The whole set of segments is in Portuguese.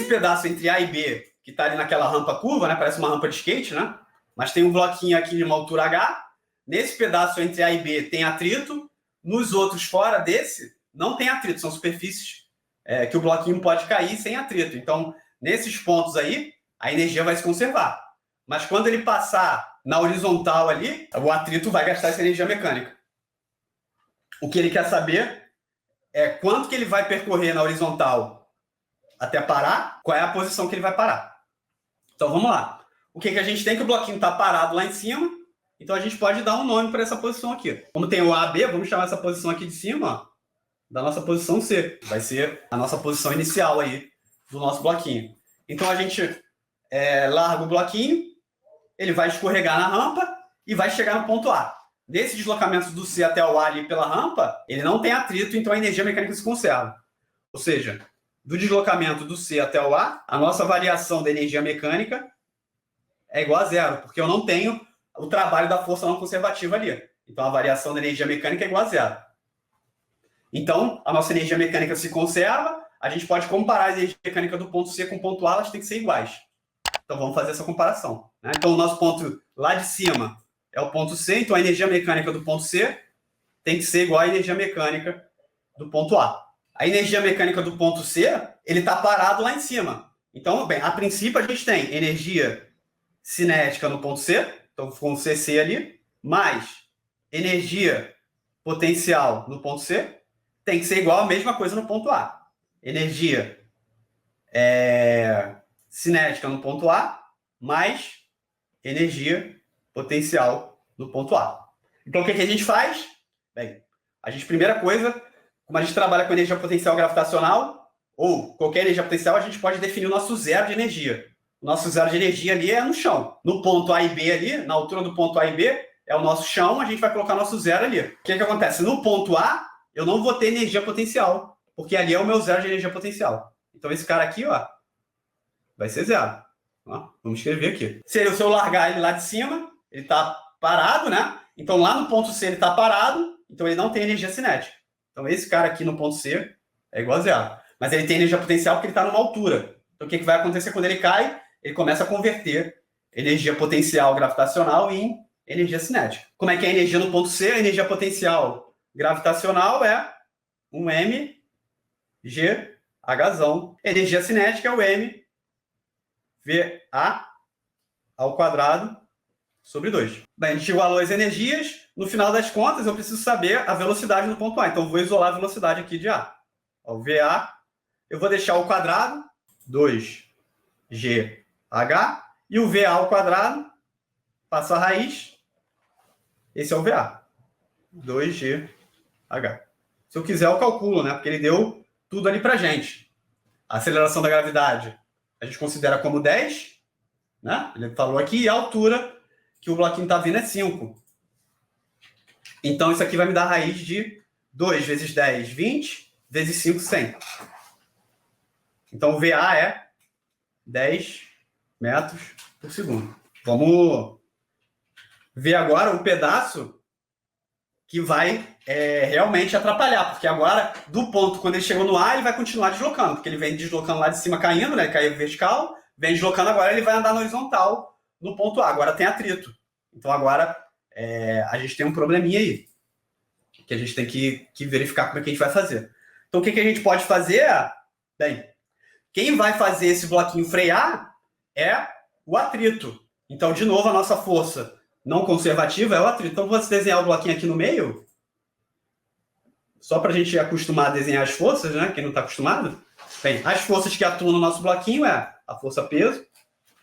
nesse pedaço entre A e B, que está ali naquela rampa curva, né? Parece uma rampa de skate, né? Mas tem um bloquinho aqui de uma altura H. Nesse pedaço entre A e B tem atrito. Nos outros fora desse, não tem atrito. São superfícies que o bloquinho pode cair sem atrito. Então, nesses pontos aí, a energia vai se conservar. Mas quando ele passar na horizontal ali, o atrito vai gastar essa energia mecânica. O que ele quer saber é quanto que ele vai percorrer na horizontal até parar, qual é a posição que ele vai parar. Então, vamos lá. O que a gente tem? Que o bloquinho está parado lá em cima, então a gente pode dar um nome para essa posição aqui. Como tem o A, B, vamos chamar essa posição aqui de cima, ó, da nossa posição C. Vai ser a nossa posição inicial aí do nosso bloquinho. Então, a gente larga o bloquinho, ele vai escorregar na rampa e vai chegar no ponto A. Nesse deslocamento do C até o A ali pela rampa, ele não tem atrito, então a energia mecânica se conserva. Ou seja, do deslocamento do C até o A, a nossa variação da energia mecânica é igual a zero, porque eu não tenho o trabalho da força não conservativa ali. Então a variação da energia mecânica é igual a zero. Então, a nossa energia mecânica se conserva, a gente pode comparar a energia mecânica do ponto C com o ponto A, elas têm que ser iguais. Então vamos fazer essa comparação, né? Então o nosso ponto lá de cima é o ponto C, então a energia mecânica do ponto C tem que ser igual à energia mecânica do ponto A. A energia mecânica do ponto C, ele está parado lá em cima. Então, bem, a princípio a gente tem energia cinética no ponto C, então com o CC ali, mais energia potencial no ponto C, tem que ser igual a mesma coisa no ponto A. Energia cinética no ponto A, mais energia potencial no ponto A. Então, o que a gente faz? Bem, primeira coisa, como a gente trabalha com energia potencial gravitacional, ou qualquer energia potencial, a gente pode definir o nosso zero de energia. O nosso zero de energia ali é no chão. No ponto A e B ali, na altura do ponto A e B, é o nosso chão, a gente vai colocar nosso zero ali. O que acontece? No ponto A, eu não vou ter energia potencial, porque ali é o meu zero de energia potencial. Então, esse cara aqui, ó, vai ser zero. Ó, vamos escrever aqui. Se eu largar ele lá de cima, ele está parado, né? Então, lá no ponto C ele está parado, então ele não tem energia cinética. Então, esse cara aqui no ponto C é igual a zero. Mas ele tem energia potencial porque ele está numa altura. Então, o que vai acontecer quando ele cai? Ele começa a converter energia potencial gravitacional em energia cinética. Como é que é a energia no ponto C? A energia potencial gravitacional é um mgh. Energia cinética é o mva ao quadrado sobre 2. Bem, a gente igualou as energias. No final das contas, eu preciso saber a velocidade do ponto A. Então, eu vou isolar a velocidade aqui de A. O VA, eu vou deixar o quadrado, 2GH, e o VA ao quadrado, passa a raiz, esse é o VA, 2GH. Se eu quiser, eu calculo, né? Porque ele deu tudo ali pra gente. A aceleração da gravidade, a gente considera como 10, né? Ele falou aqui, e a altura que o bloquinho está vindo é 5. Então, isso aqui vai me dar a raiz de 2 vezes 10, 20, vezes 5, 100. Então, o VA é 10 metros por segundo. Vamos ver agora o pedaço que vai realmente atrapalhar, porque agora, do ponto, quando ele chegou no A, ele vai continuar deslocando, porque ele vem deslocando lá de cima caindo, né? Ele caiu vertical, vem deslocando agora, ele vai andar na horizontal no ponto A. Agora tem atrito. Então, agora a gente tem um probleminha aí, que a gente tem que verificar como é que a gente vai fazer. Então, o que a gente pode fazer? Bem, quem vai fazer esse bloquinho frear é o atrito. Então, de novo, a nossa força não conservativa é o atrito. Então, vou desenhar o bloquinho aqui no meio, só para a gente acostumar a desenhar as forças, né? Quem não está acostumado. Bem, as forças que atuam no nosso bloquinho é a força peso,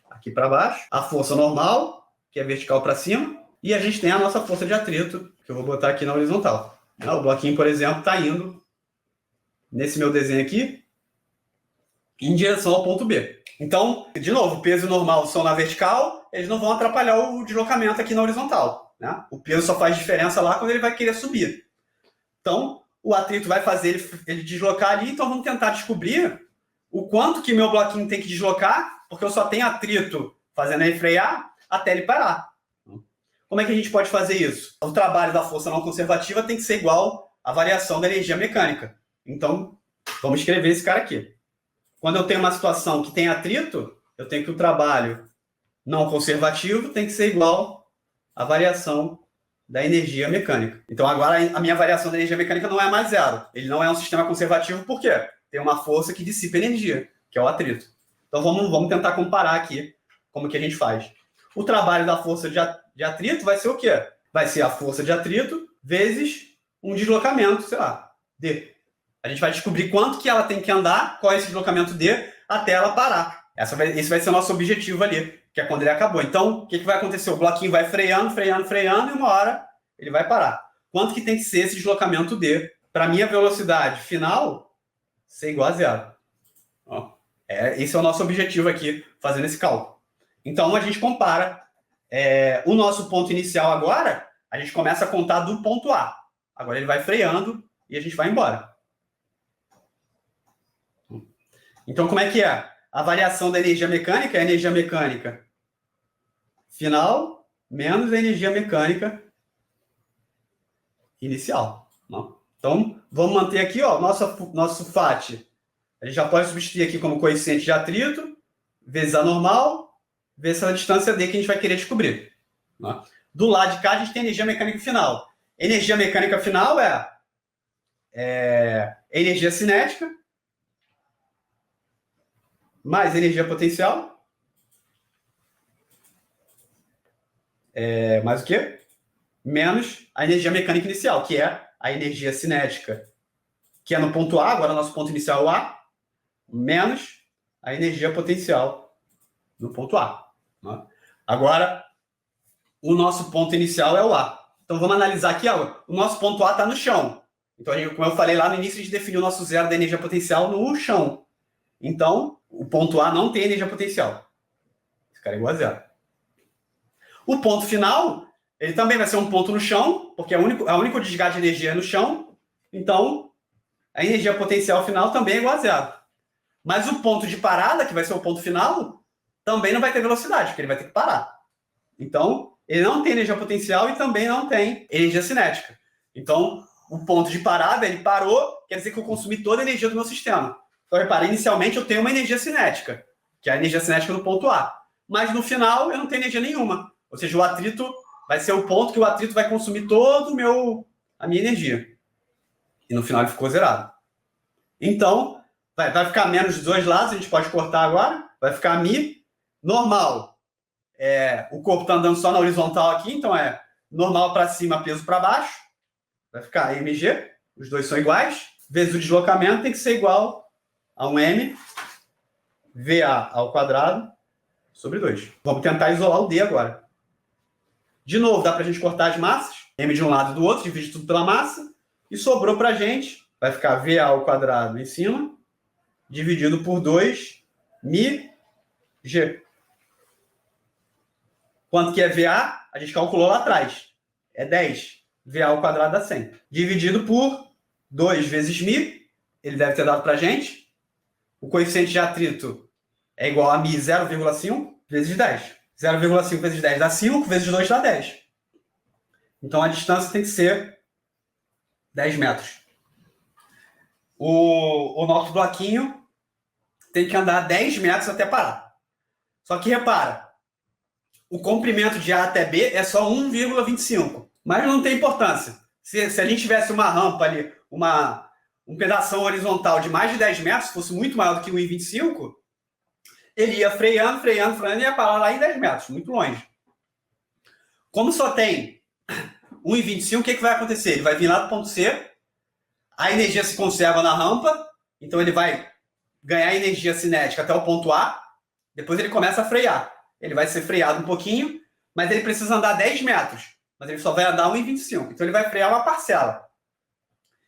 aqui para baixo, a força normal, que é vertical para cima, e a gente tem a nossa força de atrito, que eu vou botar aqui na horizontal. O bloquinho, por exemplo, está indo, nesse meu desenho aqui, em direção ao ponto B. Então, de novo, peso e normal são na vertical, eles não vão atrapalhar o deslocamento aqui na horizontal, né? O peso só faz diferença lá quando ele vai querer subir. Então, o atrito vai fazer ele deslocar ali, então vamos tentar descobrir o quanto que meu bloquinho tem que deslocar, porque eu só tenho atrito fazendo ele frear até ele parar. Como é que a gente pode fazer isso? O trabalho da força não conservativa tem que ser igual à variação da energia mecânica. Então, vamos escrever esse cara aqui. quando eu tenho uma situação que tem atrito, eu tenho que o trabalho não conservativo tem que ser igual à variação da energia mecânica. Então, agora, a minha variação da energia mecânica não é mais zero. Ele não é um sistema conservativo, por quê? Tem uma força que dissipa energia, que é o atrito. Então, vamos tentar comparar aqui como que a gente faz. O trabalho da força de atrito vai ser o quê? Vai ser a força de atrito vezes um deslocamento, sei lá, D. A gente vai descobrir quanto que ela tem que andar, qual é esse deslocamento D, até ela parar. Esse vai ser o nosso objetivo ali, que é quando ele acabou. Então, o que vai acontecer? O bloquinho vai freando, e uma hora ele vai parar. Quanto que tem que ser esse deslocamento D? Para a minha velocidade final ser igual a zero. Ó, esse é o nosso objetivo aqui, fazendo esse cálculo. Então, a gente compara o nosso ponto inicial agora, a gente começa a contar do ponto A. Agora ele vai freando e a gente vai embora. Então, como é que é? A variação da energia mecânica é a energia mecânica final menos a energia mecânica inicial. Não? Então, vamos manter aqui, ó, nosso FAT. A gente já pode substituir aqui como coeficiente de atrito, vezes a normal, vezes a distância D que a gente vai querer descobrir. Não? Do lado de cá, a gente tem energia mecânica final. Energia mecânica final é energia cinética mais energia potencial. Mais o quê? Menos a energia mecânica inicial, que é a energia cinética, que é no ponto A, agora nosso ponto inicial é o A, menos a energia potencial no ponto A. Né? Agora, o nosso ponto inicial é o A. Então, vamos analisar aqui, ó, o nosso ponto A está no chão. Então, como eu falei lá no início, a gente definiu o nosso zero da energia potencial no chão. Então, o ponto A não tem energia potencial. Esse cara é igual a zero. O ponto final, ele também vai ser um ponto no chão, porque a único desgaste de energia é no chão. Então, a energia potencial final também é igual a zero. Mas o ponto de parada, que vai ser o ponto final, também não vai ter velocidade, porque ele vai ter que parar. Então, ele não tem energia potencial e também não tem energia cinética. Então, o ponto de parada, ele parou, quer dizer que eu consumi toda a energia do meu sistema. Então, repara, inicialmente eu tenho uma energia cinética, que é a energia cinética no ponto A. Mas no final eu não tenho energia nenhuma. Ou seja, o atrito vai ser o ponto que o atrito vai consumir toda a minha energia. E no final ele ficou zerado. Então, vai ficar menos dos dois lados, a gente pode cortar agora. Vai ficar Mi normal. O corpo está andando só na horizontal aqui, então é normal para cima, peso para baixo. Vai ficar mg, os dois são iguais. Vezes o deslocamento tem que ser igual a um m VA ao quadrado sobre 2. Vamos tentar isolar o D agora. De novo, dá para a gente cortar as massas. M de um lado e do outro, divide tudo pela massa. E sobrou para a gente, vai ficar VA ao quadrado em cima, dividido por 2 μg. Quanto que é VA? A gente calculou lá atrás. É 10. VA ao quadrado dá 100. Dividido por 2 vezes μ. Ele deve ter dado para a gente. O coeficiente de atrito é igual a μ 0,5 vezes 10. 0,5 vezes 10 dá 5, vezes 2 dá 10. Então, a distância tem que ser 10 metros. O nosso bloquinho tem que andar 10 metros até parar. Só que, repara, o comprimento de A até B é só 1,25. Mas não tem importância. Se a gente tivesse uma rampa ali, um pedação horizontal de mais de 10 metros, fosse muito maior do que 1,25, ele ia freando e ia parar lá em 10 metros, muito longe. Como só tem 1,25, o que vai acontecer? Ele vai vir lá do ponto C, a energia se conserva na rampa, então ele vai ganhar energia cinética até o ponto A, depois ele começa a frear. Ele vai ser freado um pouquinho, mas ele precisa andar 10 metros, mas ele só vai andar 1,25. Então ele vai frear uma parcela.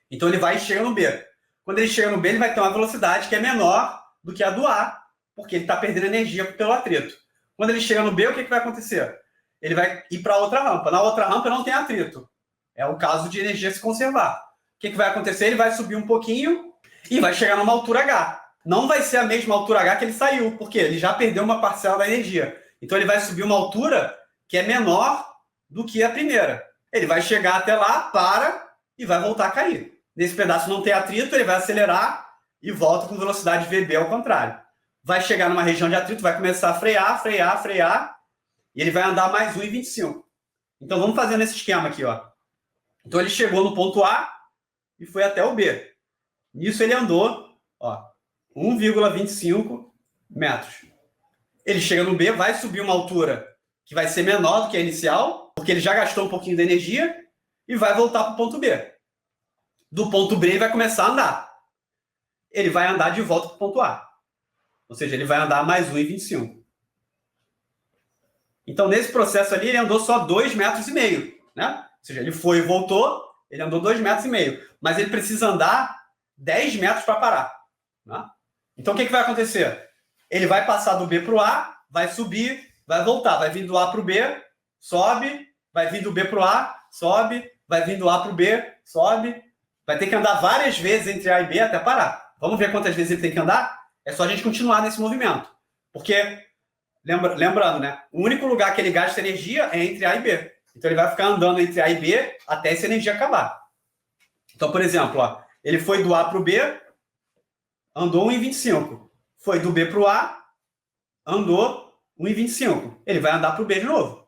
Então ele vai e chega no B. Quando ele chega no B, ele vai ter uma velocidade que é menor do que a do A, porque ele está perdendo energia pelo atrito. Quando ele chega no B, o que vai acontecer? Ele vai ir para outra rampa. Na outra rampa não tem atrito. É o caso de energia se conservar. O que vai acontecer? Ele vai subir um pouquinho e vai chegar numa altura H. Não vai ser a mesma altura H que ele saiu, porque ele já perdeu uma parcela da energia. Então ele vai subir uma altura que é menor do que a primeira. Ele vai chegar até lá, para e vai voltar a cair. Nesse pedaço não tem atrito, ele vai acelerar e volta com velocidade VB ao contrário. Vai chegar numa região de atrito, vai começar a frear, e ele vai andar mais 1,25. Então, vamos fazer nesse esquema aqui, ó. Então, ele chegou no ponto A e foi até o B. Nisso, ele andou, ó, 1,25 metros. Ele chega no B, vai subir uma altura que vai ser menor do que a inicial, porque ele já gastou um pouquinho de energia, e vai voltar para o ponto B. Do ponto B, ele vai começar a andar. Ele vai andar de volta para o ponto A. Ou seja, ele vai andar mais 1,25. Então, nesse processo ali, ele andou só 2,5 metros, né? Ou seja, ele foi e voltou, ele andou 2,5 metros. Mas ele precisa andar 10 metros para parar. Né? Então, o que vai acontecer? Ele vai passar do B para o A, vai subir, vai voltar. Vai vir do A para o B, sobe, vai vir do B para o A, sobe, vai vir do A para o B, sobe. Vai ter que andar várias vezes entre A e B até parar. Vamos ver quantas vezes ele tem que andar? É só a gente continuar nesse movimento. Porque, lembrando, né? O único lugar que ele gasta energia é entre A e B. Então, ele vai ficar andando entre A e B até essa energia acabar. Então, por exemplo, ó, ele foi do A para o B, andou 1,25. Foi do B para o A, andou 1,25. Ele vai andar para o B de novo.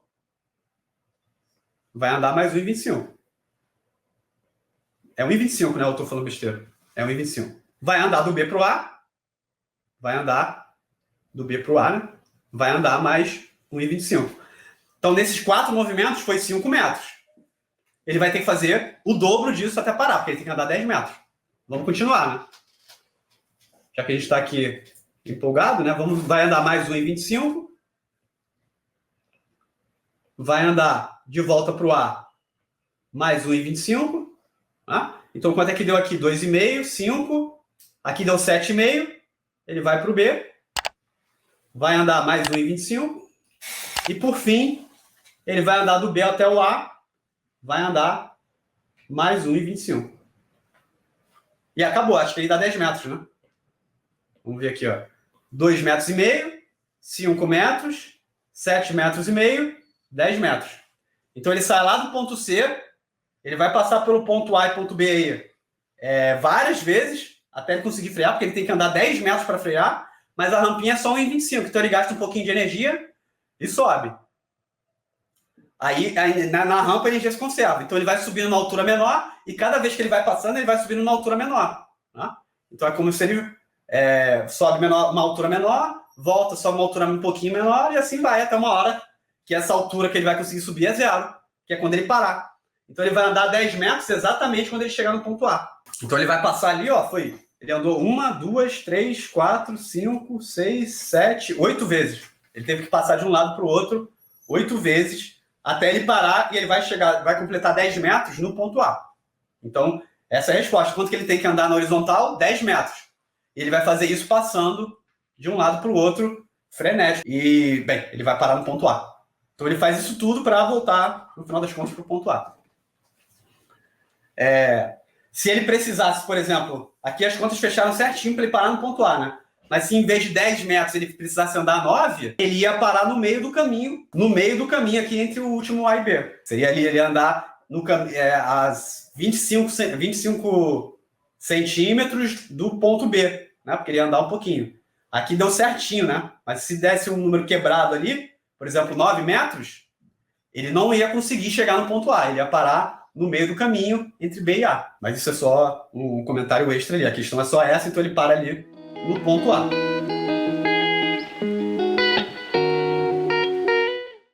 Vai andar mais 1,25. É 1,25, né? Eu estou falando besteira. É 1,25. Vai andar do B para o A. Vai andar do B para o A, né? Vai andar mais 1,25. Então, nesses 4 movimentos, foi 5 metros. Ele vai ter que fazer o dobro disso até parar, porque ele tem que andar 10 metros. Vamos continuar, né? Já que a gente está aqui empolgado, né? Vai andar mais 1,25. Vai andar de volta para o A mais 1,25. Tá? Então, quanto é que deu aqui? 2,5, 5. Aqui deu 7,5. Ele vai para o B. Vai andar mais 1,25. E, por fim, ele vai andar do B até o A. Vai andar mais 1,25. E acabou. Acho que ele dá 10 metros, né? Vamos ver aqui, ó. 2,5 metros, 5 metros, 7,5 metros, 10 metros. Então, ele sai lá do ponto C, ele vai passar pelo ponto A e ponto B aí, várias vezes, até ele conseguir frear, porque ele tem que andar 10 metros para frear, mas a rampinha é só 1,25, então ele gasta um pouquinho de energia e sobe. Aí na rampa, a energia se conserva. Então, ele vai subindo numa altura menor, e cada vez que ele vai passando, ele vai subindo numa altura menor. Né? Então, é como se ele sobe uma altura menor, volta, sobe uma altura um pouquinho menor, e assim vai até uma hora que essa altura que ele vai conseguir subir é 0, que é quando ele parar. Então, ele vai andar 10 metros exatamente quando ele chegar no ponto A. Então, ele vai passar ali, ó, ele andou 1, 2, 3, 4, 5, 6, 7, 8 vezes. Ele teve que passar de um lado para o outro 8 vezes até ele parar e ele vai completar 10 metros no ponto A. Então, essa é a resposta. Quanto que ele tem que andar na horizontal? 10 metros. E ele vai fazer isso passando de um lado para o outro, frenético. E, bem, ele vai parar no ponto A. Então, ele faz isso tudo para voltar, no final das contas, para o ponto A. Se ele precisasse, por exemplo, aqui as contas fecharam certinho para ele parar no ponto A, né? Mas se em vez de 10 metros ele precisasse andar 9, ele ia parar no meio do caminho aqui entre o último A e B. Seria ali ele andar às 25 centímetros do ponto B, né? Porque ele ia andar um pouquinho. Aqui deu certinho, né? Mas se desse um número quebrado ali, por exemplo, 9 metros, ele não ia conseguir chegar no ponto A, ele ia parar no meio do caminho entre B e A. Mas isso é só um comentário extra ali, a questão é só essa, então ele para ali no ponto A.